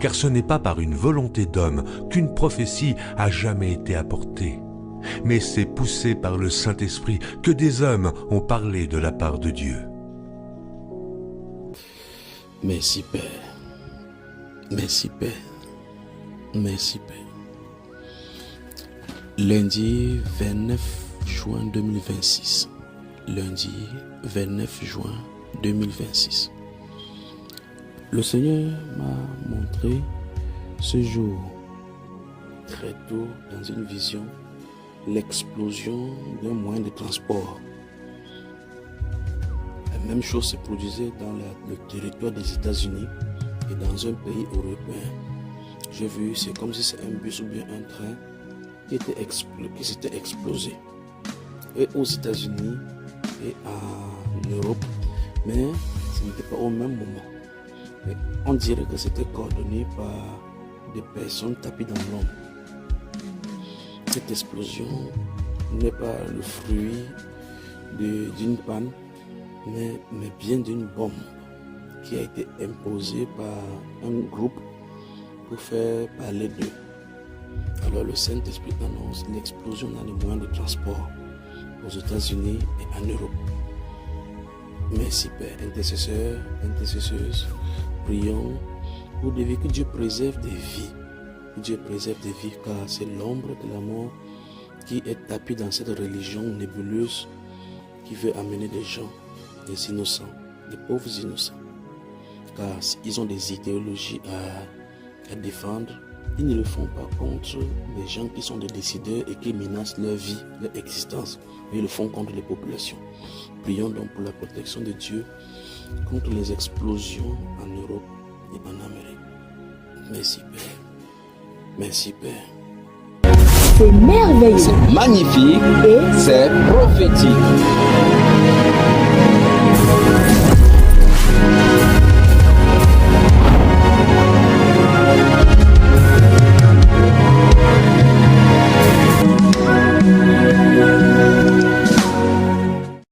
car ce n'est pas par une volonté d'homme qu'une prophétie a jamais été apportée, mais c'est poussé par le Saint-Esprit que des hommes ont parlé de la part de Dieu. Merci Père, merci Père, merci Père. Lundi 29 juin 2026. Lundi 29 juin 2026. Le Seigneur m'a montré ce jour, très tôt dans une vision, l'explosion d'un moyen de transport. La même chose se produisait dans le territoire des États-Unis et dans un pays européen. J'ai vu, c'est comme si c'est un bus ou bien un train qui s'était explosé. Et aux États-Unis et en Europe, mais ce n'était pas au même moment. Mais on dirait que c'était coordonné par des personnes tapées dans l'ombre. Cette explosion n'est pas le fruit d'une panne, mais bien d'une bombe qui a été imposée par un groupe pour faire parler d'eux. Alors le Saint-Esprit annonce l'explosion dans les moyens de transport aux États-Unis et en Europe. Merci Père, intercesseurs, intercesseuses, prions pour que Dieu préserve des vies. Dieu préserve des vies car c'est l'ombre de la mort qui est tapie dans cette religion nébuleuse qui veut amener des gens, des innocents, des pauvres innocents. Car ils ont des idéologies à défendre. Ils ne le font pas contre les gens qui sont des décideurs et qui menacent leur vie, leur existence. Mais ils le font contre les populations. Prions donc pour la protection de Dieu contre les explosions en Europe et en Amérique. Merci Père. Merci Père. C'est merveilleux. C'est magnifique Et c'est prophétique.